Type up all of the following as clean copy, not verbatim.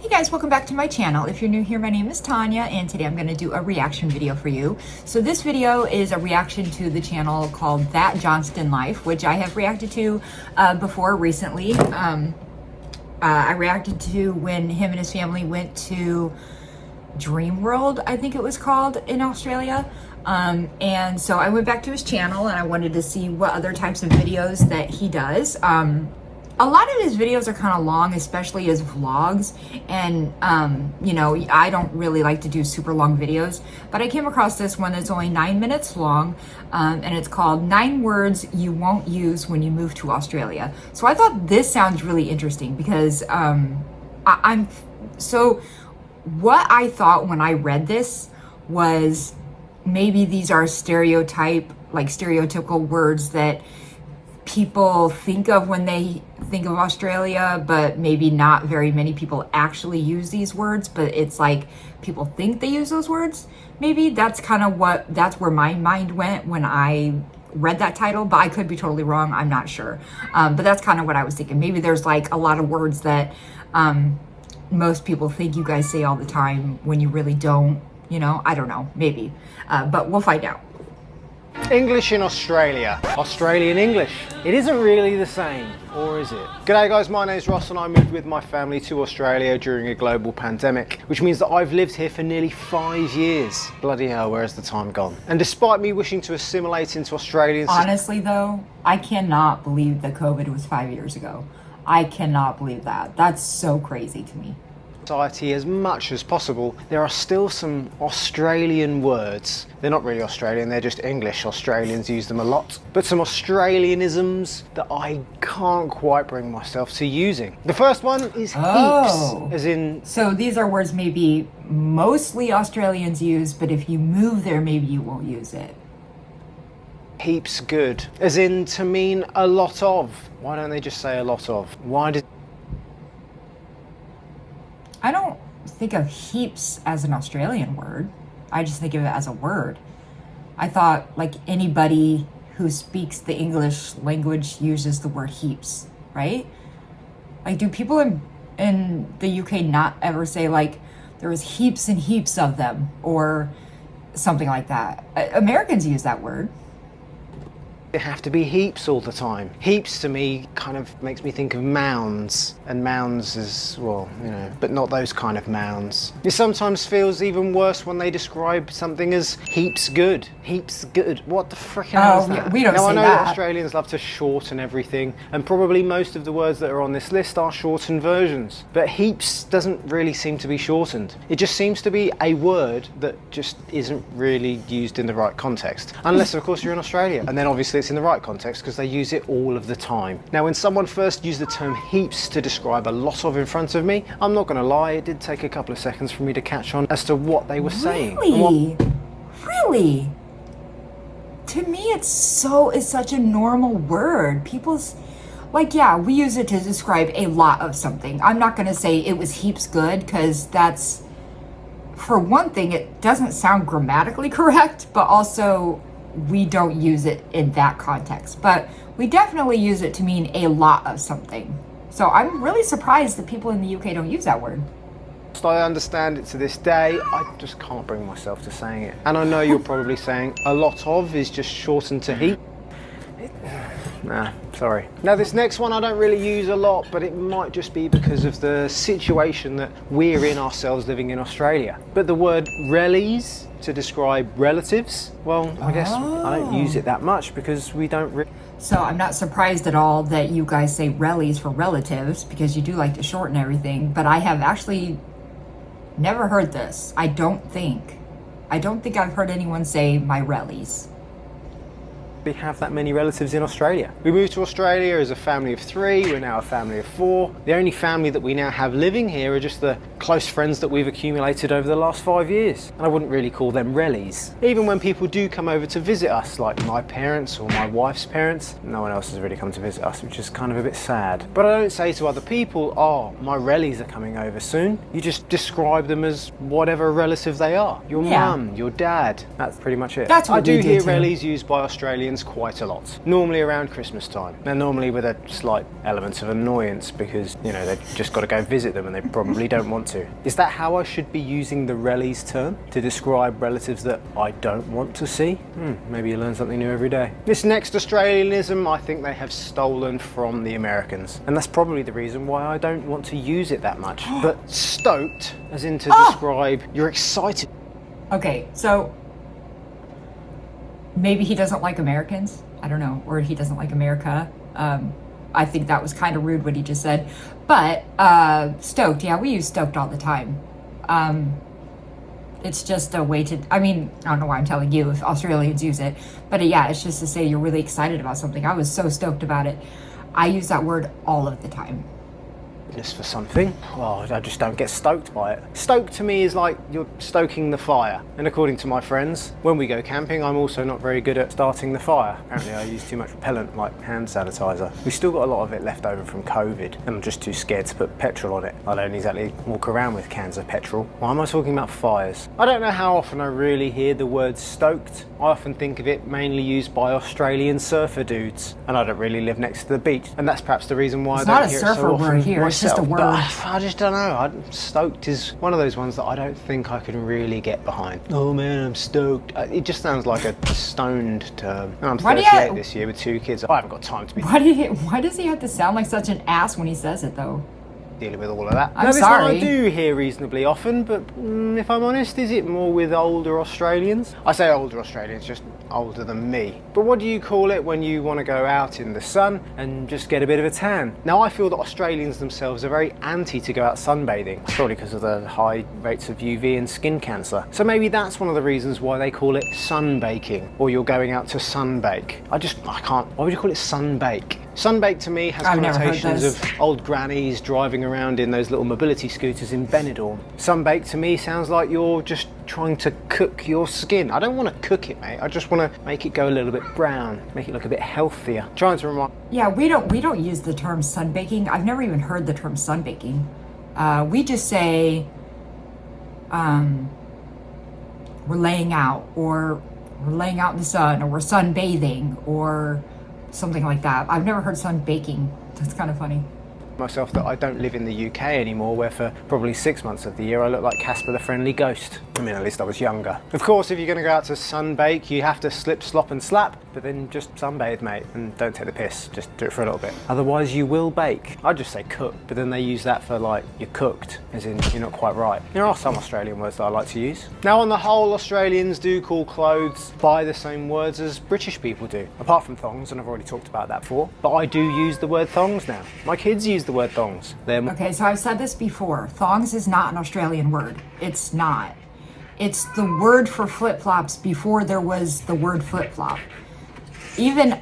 Hey guys, welcome back to my channel. If you're new here, my name is Tanya, and today I'm going to do a reaction video for you. So this video is a reaction to the channel called That Johnston Life, which I have reacted to before recently. I reacted to when him and his family went to Dream World, I think it was called, in Australia. And so I went back to his channel and I wanted to see what other types of videos that he does. A lot of his videos are kind of long, especially his vlogs, and you know, I don't really like to do super long videos, but I came across this one that's only 9 minutes long, and it's called 9 Words You Won't Use When You Move to Australia. So I thought this sounds really interesting because what I thought when I read this was maybe these are stereotypical words that people think of when they think of Australia, but maybe not very many people actually use these words, but it's like people think they use those words. Maybe that's where my mind went when I read that title, but I could be totally wrong. I'm not sure. But that's kind of what I was thinking. Maybe there's like a lot of words that most people think you guys say all the time when you really don't, you know, I don't know, maybe, but we'll find out. English in Australia. Australian English. It isn't really the same, or is it? G'day guys, my name's Ross and I moved with my family to Australia during a global pandemic, which means that I've lived here for nearly 5 years. Bloody hell, where's the time gone? And despite me wishing to assimilate into Australian... Honestly though, I cannot believe that COVID was 5 years ago. I cannot believe that. That's so crazy to me. Society as much as possible, there are still some Australian words. They're not really Australian, they're just English. Australians use them a lot. But some Australianisms that I can't quite bring myself to using. The first one is heaps, as in... So these are words maybe mostly Australians use, but if you move there, maybe you won't use it. Heaps good, as in to mean a lot of. Why don't they just say a lot of? Why did... I don't think of heaps as an Australian word. I just think of it as a word. I thought like anybody who speaks the English language uses the word heaps, right? Like, do people in the UK not ever say like there was heaps and heaps of them or something like that? Americans use that word. They have to be heaps all the time. Heaps to me kind of makes me think of mounds, and mounds is, well, you know, but not those kind of mounds. It sometimes feels even worse when they describe something as heaps good. Heaps good. What the frickin' hell is that? We don't say that. Now I know Australians love to shorten everything, and probably most of the words that are on this list are shortened versions. But heaps doesn't really seem to be shortened. It just seems to be a word that just isn't really used in the right context. Unless, of course, you're in Australia. And then obviously it's in the right context because they use it all of the time. Now, when someone first used the term heaps to describe a lot of in front of me, I'm not going to lie, it did take a couple of seconds for me to catch on as to what they were saying. Really? Really? To me, it's such a normal word. People's, like, yeah, we use it to describe a lot of something. I'm not going to say it was heaps good because that's, for one thing, it doesn't sound grammatically correct, but also we don't use it in that context, but we definitely use it to mean a lot of something. So I'm really surprised that people in the UK don't use that word. I understand it to this day, I just can't bring myself to saying it. And I know you're probably saying a lot of is just shortened to heap. Nah, sorry. Now this next one I don't really use a lot, but it might just be because of the situation that we're in ourselves living in Australia. But the word rellies to describe relatives, well, I guess I don't use it that much because we don't So I'm not surprised at all that you guys say rellies for relatives because you do like to shorten everything, but I have actually never heard this. I don't think I've heard anyone say my rellies. We have that many relatives in Australia. We moved to Australia as a family of 3, we're now a family of 4. The only family that we now have living here are just the close friends that we've accumulated over the last 5 years. And I wouldn't really call them rellies. Even when people do come over to visit us, like my parents or my wife's parents, no one else has really come to visit us, which is kind of a bit sad. But I don't say to other people, oh, my rellies are coming over soon. You just describe them as whatever relative they are. Your mum, your dad, that's pretty much it. That's what I do we hear too. rellies used by Australians Australians quite a lot, normally around Christmas time. Now normally with a slight element of annoyance because, you know, they've just got to go visit them and they probably don't want to. Is that how I should be using the relis term to describe relatives that I don't want to see? Maybe you learn something new every day. This next Australianism, I think they have stolen from the Americans, and that's probably the reason why I don't want to use it that much. But stoked, as in to describe you're excited. Okay, so maybe he doesn't like Americans. I don't know, or he doesn't like America. I think that was kind of rude what he just said. But stoked, yeah, we use stoked all the time. It's just a way to, I mean, I don't know why I'm telling you if Australians use it, but yeah, it's just to say you're really excited about something. I was so stoked about it. I use that word all of the time. For something. Oh, I just don't get stoked by it. Stoked to me is like you're stoking the fire. And according to my friends, when we go camping, I'm also not very good at starting the fire. Apparently I use too much repellent like hand sanitizer. We've still got a lot of it left over from COVID and I'm just too scared to put petrol on it. I don't exactly walk around with cans of petrol. Why am I talking about fires? I don't know how often I really hear the word stoked. I often think of it mainly used by Australian surfer dudes, and I don't really live next to the beach, and that's perhaps the reason why I don't hear it so often. It's not a surfer word here, it's just a word. I just don't know. Stoked is one of those ones that I don't think I can really get behind. Oh man, I'm stoked. It just sounds like a stoned term. And I'm 38 this year with 2 kids. I haven't got time to be. Why does he have to sound like such an ass when he says it though? Dealing with all of that. I'm now, this sorry. one I do hear reasonably often, but if I'm honest, is it more with older Australians? I say older Australians, just older than me. But what do you call it when you want to go out in the sun and just get a bit of a tan? Now, I feel that Australians themselves are very anti to go out sunbathing, probably because of the high rates of UV and skin cancer. So maybe that's one of the reasons why they call it sunbaking, or you're going out to sunbake. I can't. Why would you call it sunbake? Sunbake to me has connotations of old grannies driving around in those little mobility scooters in Benidorm. Sunbake to me sounds like you're just trying to cook your skin. I don't want to cook it, mate. I just want to make it go a little bit brown, make it look a bit healthier. Trying to remind. Yeah, we don't use the term sunbaking. I've never even heard the term sunbaking. We just say we're laying out, or we're laying out in the sun, or we're sunbathing, or something like that. I've never heard sunbaking. That's kind of funny. Myself that I don't live in the UK anymore, where for probably 6 months of the year I look like Casper the Friendly Ghost. I mean, at least I was younger. Of course, if you're going to go out to sunbake, you have to slip, slop and slap, but then just sunbathe, mate, and don't take the piss. Just do it for a little bit. Otherwise you will bake. I'd just say cook, but then they use that for like you're cooked, as in you're not quite right. There are some Australian words that I like to use. Now, on the whole, Australians do call clothes by the same words as British people do, apart from thongs, and I've already talked about that before, but I do use the word thongs now. My kids use the word thongs. Okay, so I've said this before. Thongs is not an Australian word. It's not. It's the word for flip-flops before there was the word flip-flop. Even,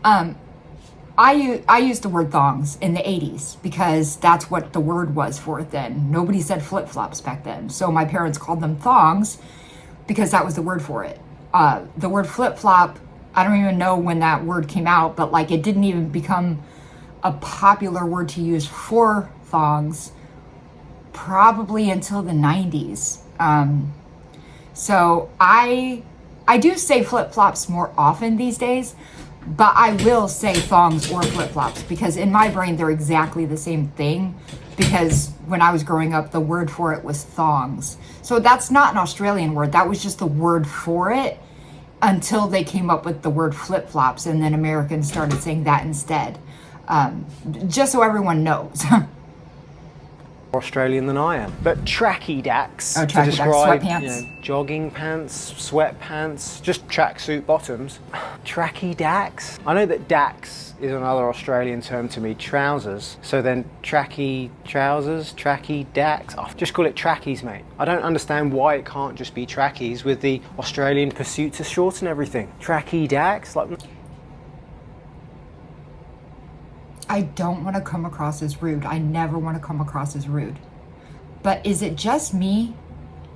I used the word thongs in the 80s because that's what the word was for it then. Nobody said flip-flops back then. So my parents called them thongs because that was the word for it. The word flip-flop, I don't even know when that word came out, but like it didn't even become a popular word to use for thongs probably until the 90s. So I do say flip-flops more often these days, but I will say thongs or flip-flops because in my brain they're exactly the same thing, because when I was growing up the word for it was thongs. So that's not an Australian word, that was just the word for it until they came up with the word flip-flops, and then Americans started saying that instead. Just so everyone knows. Australian than I am. But tracky dacks to describe sweatpants. Jogging pants, sweatpants, just tracksuit bottoms. Tracky dacks. I know that dacks is another Australian term to me, trousers. So then tracky trousers, tracky dacks. Oh, just call it trackies, mate. I don't understand why it can't just be trackies with the Australian pursuit to shorten everything. Tracky dacks, like. I don't want to come across as rude. I never want to come across as rude. But is it just me,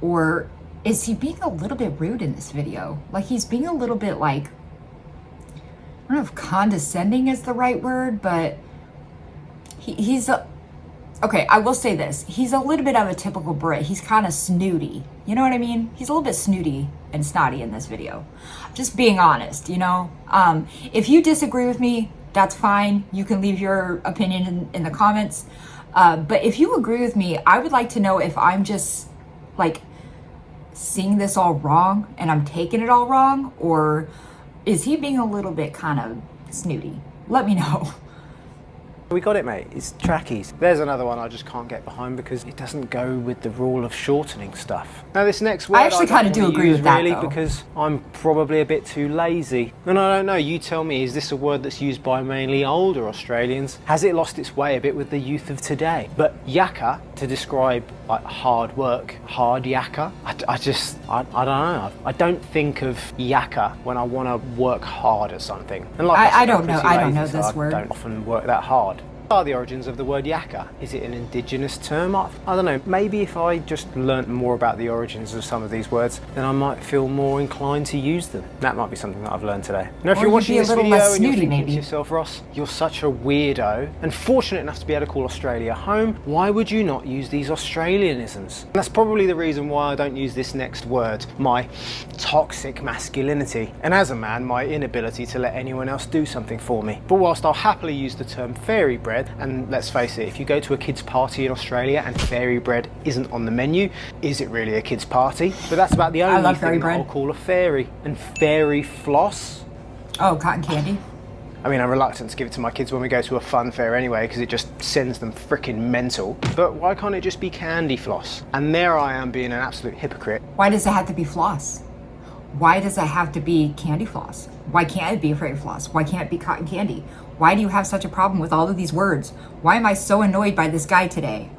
or is he being a little bit rude in this video? Like he's being a little bit like, I don't know if condescending is the right word, but okay, I will say this. He's a little bit of a typical Brit. He's kind of snooty. You know what I mean? He's a little bit snooty. and snotty in this video. Just being honest, you know? If you disagree with me, that's fine. You can leave your opinion in the comments. But if you agree with me, I would like to know if I'm just like seeing this all wrong and I'm taking it all wrong, or is he being a little bit kind of snooty? Let me know. We got it, mate. It's trackies. There's another one I just can't get behind because it doesn't go with the rule of shortening stuff. Now this next word I actually kind of do agree with that, really, though. because I'm probably a bit too lazy. And I don't know, you tell me, is this a word that's used by mainly older Australians? Has it lost its way a bit with the youth of today? But yakka, to describe like hard work, hard yakka, I don't know. I don't think of yakka when I want to work hard at something. And like I said, don't know. I'm I don't pretty know lazy, so this word. I don't often work that hard. What are the origins of the word yakka? Is it an indigenous term? I don't know. Maybe if I just learnt more about the origins of some of these words, then I might feel more inclined to use them. That might be something that I've learned today. Now, if Or you're you'd watching be a this little video less and you're snooty, thinking maybe. to yourself, Ross, you're such a weirdo and fortunate enough to be able to call Australia home, why would you not use these Australianisms? And that's probably the reason why I don't use this next word, my toxic masculinity, and as a man, my inability to let anyone else do something for me. But whilst I'll happily use the term fairy bread, and let's face it, if you go to a kid's party in Australia and fairy bread isn't on the menu, is it really a kid's party? But that's about the only love fairy thing that bread. I'll call a fairy. And fairy floss? Oh, cotton candy. I mean, I'm reluctant to give it to my kids when we go to a fun fair anyway, because it just sends them freaking mental. But why can't it just be candy floss? And there I am being an absolute hypocrite. Why does it have to be floss? Why does it have to be candy floss? Why can't it be fairy floss? Why can't it be cotton candy? Why do you have such a problem with all of these words? Why am I so annoyed by this guy today?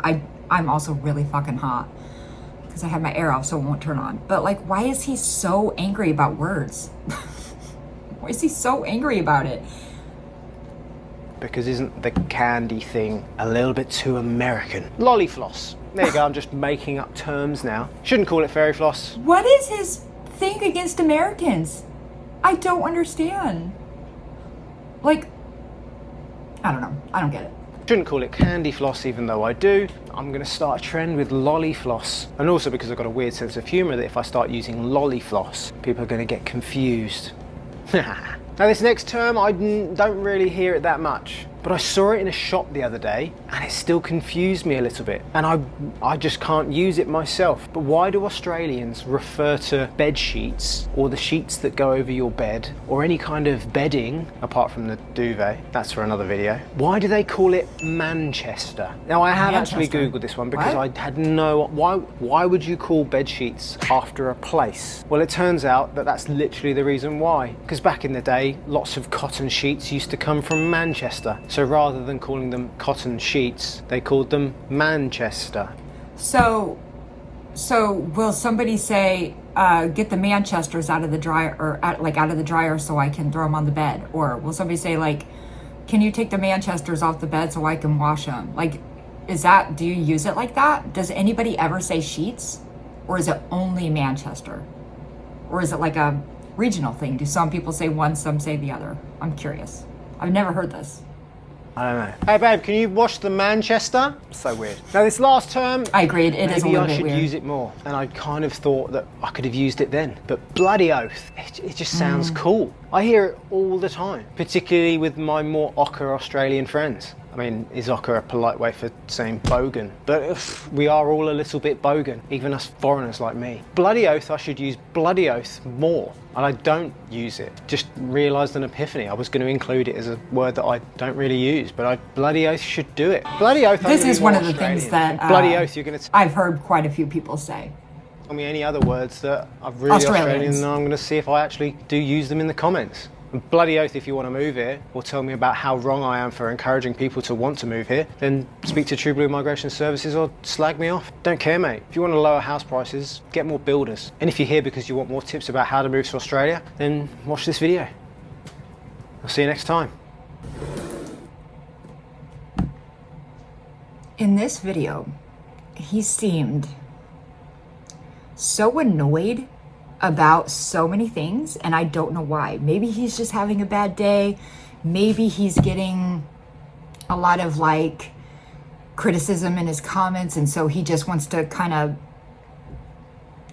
I'm also really fucking hot because I have my air off so it won't turn on. But like, why is he so angry about words? Why is he so angry about it? Because isn't the candy thing a little bit too American? Lollyfloss. There you go, I'm just making up terms now. Shouldn't call it fairy floss. What is his thing against Americans? I don't understand. Like, I don't know. I don't get it. Shouldn't call it candy floss even though I do. I'm going to start a trend with lolly floss. And also because I've got a weird sense of humour that if I start using lolly floss, people are going to get confused. Now this next term, I don't really hear it that much, but I saw it in a shop the other day and it still confused me a little bit. And I just can't use it myself. But why do Australians refer to bed sheets or the sheets that go over your bed or any kind of bedding, apart from the duvet, that's for another video. Why do they call it Manchester? Now I have actually Googled this one because What? I had no, why would you call bed sheets after a place? Well, it turns out that that's literally the reason why. Because back in the day, lots of cotton sheets used to come from Manchester. So rather than calling them cotton sheets, they called them Manchester. So will somebody say, get the Manchesters out of the dryer, or out of the dryer so I can throw them on the bed? Or will somebody say like, can you take the Manchesters off the bed so I can wash them? Like, do you use it like that? Does anybody ever say sheets? Or is it only Manchester? Or is it like a regional thing? Do some people say one, some say the other? I'm curious. I've never heard this. I don't know. Hey babe, can you wash the Manchester? So weird. Now this last term, I agreed. It is a maybe little I bit should weird. use it more. And I kind of thought that I could have used it then. But bloody oath, it just sounds cool. I hear it all the time, particularly with my more ochre Australian friends. I mean, is ochre a polite way for saying bogan? But we are all a little bit bogan, even us foreigners like me. Bloody oath, I should use bloody oath more. And I don't use it. Just realised an epiphany. I was going to include it as a word that I don't really use, but I bloody oath should do it. Bloody oath. This is one of the things that bloody oath. You're going to I've heard quite a few people say. tell me any other words that are really Australian, and I'm going to see if I actually do use them in the comments. And bloody oath, if you want to move here or tell me about how wrong I am for encouraging people to want to move here, then speak to True Blue Migration Services or slag me off. Don't care, mate. If you want to lower house prices, get more builders. And if you're here because you want more tips about how to move to Australia, then watch this video. I'll see you next time. In this video, he seemed so annoyed about so many things, and I don't know why. Maybe he's just having a bad day. Maybe he's getting a lot of like criticism in his comments, and so he just wants to kind of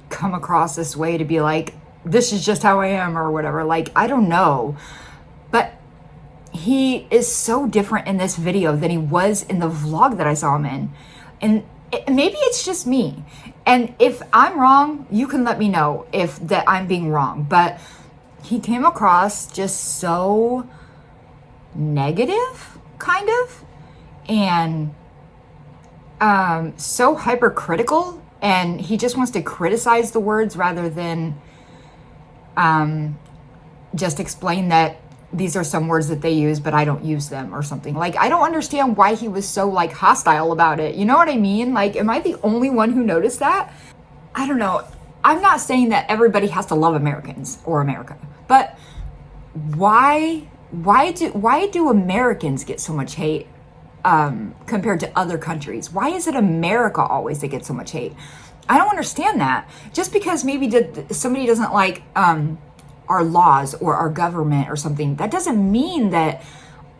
come across this way to be like, this is just how I am or whatever. Like, I don't know. But he is so different in this video than he was in the vlog that I saw him in. And maybe it's just me. And if I'm wrong, you can let me know if that I'm being wrong. But he came across just so negative, kind of, and so hypercritical, and he just wants to criticize the words rather than just explain that these are some words that they use, but I don't use them or something. Like, I don't understand why he was so like hostile about it. You know what I mean? Like, am I the only one who noticed that? I don't know. I'm not saying that everybody has to love Americans or America, but why do Americans get so much hate compared to other countries? Why is it America always that gets so much hate? I don't understand that. Just because maybe somebody doesn't like our laws or our government or something, that doesn't mean that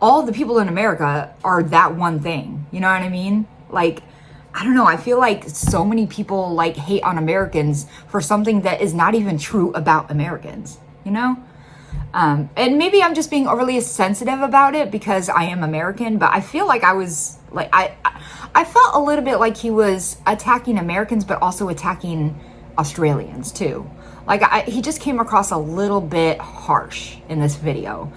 all the people in America are that one thing. You know what I mean? Like, I don't know. I feel like so many people like hate on Americans for something that is not even true about Americans, you know? And maybe I'm just being overly sensitive about it because I am American, but I feel like I was like, I felt a little bit like he was attacking Americans, but also attacking Australians too. Like, he just came across a little bit harsh in this video.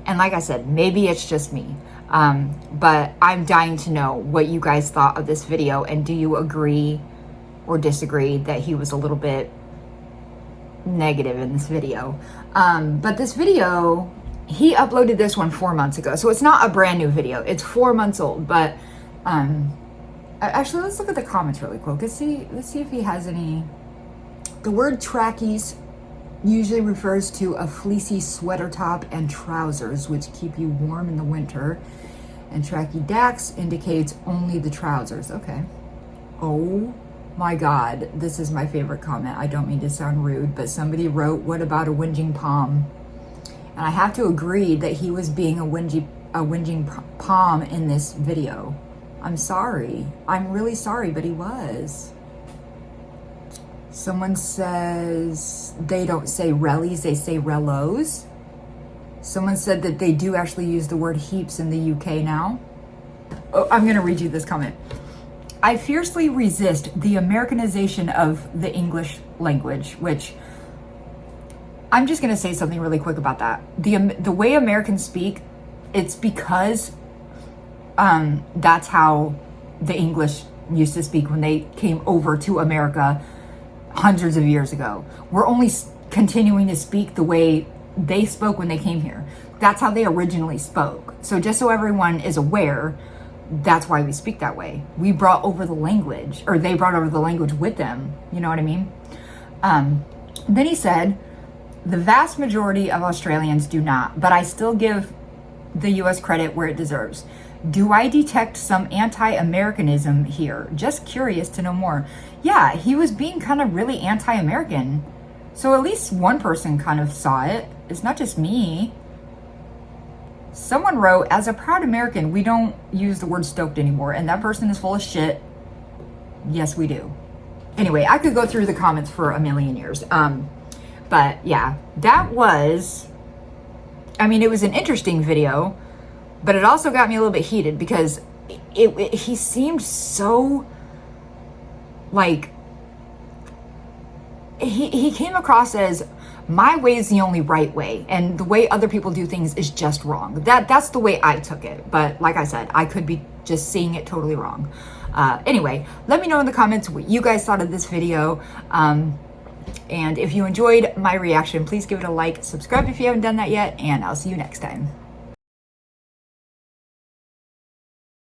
And like I said, maybe it's just me. But I'm dying to know what you guys thought of this video. And do you agree or disagree that he was a little bit negative in this video? But this video, he uploaded this one 4 months ago. So it's not a brand new video. It's 4 months old. But actually, let's look at the comments really quick. Let's see if he has any. The word trackies usually refers to a fleecy sweater top and trousers, which keep you warm in the winter. And tracky dacks indicates only the trousers. Okay. Oh my God. This is my favorite comment. I don't mean to sound rude, but somebody wrote, what about a whinging palm? And I have to agree that he was being a whinging palm in this video. I'm sorry. I'm really sorry, but he was. Someone says they don't say rellies, they say rellos. Someone said that they do actually use the word heaps in the UK now. Oh, I'm going to read you this comment. I fiercely resist the Americanization of the English language, which I'm just going to say something really quick about that. The way Americans speak, it's because that's how the English used to speak when they came over to America hundreds of years ago. We're only continuing to speak the way they spoke when they came here. That's how they originally spoke. So just so everyone is aware, that's why we speak that way. We brought over the language, or they brought over the language with them. You know what I mean? Then he said, the vast majority of Australians do not, but I still give the US credit where it deserves. Do I detect some anti-Americanism here? Just curious to know more. Yeah, he was being kind of really anti-American. So at least one person kind of saw it. It's not just me. Someone wrote, as a proud American, we don't use the word stoked anymore. And that person is full of shit. Yes, we do. Anyway, I could go through the comments for a million years. But yeah, that was, I mean, it was an interesting video. But it also got me a little bit heated because he seemed so, like, he came across as, my way is the only right way, and the way other people do things is just wrong. That's the way I took it. But like I said, I could be just seeing it totally wrong. Anyway, let me know in the comments what you guys thought of this video. And if you enjoyed my reaction, please give it a like, subscribe if you haven't done that yet, and I'll see you next time.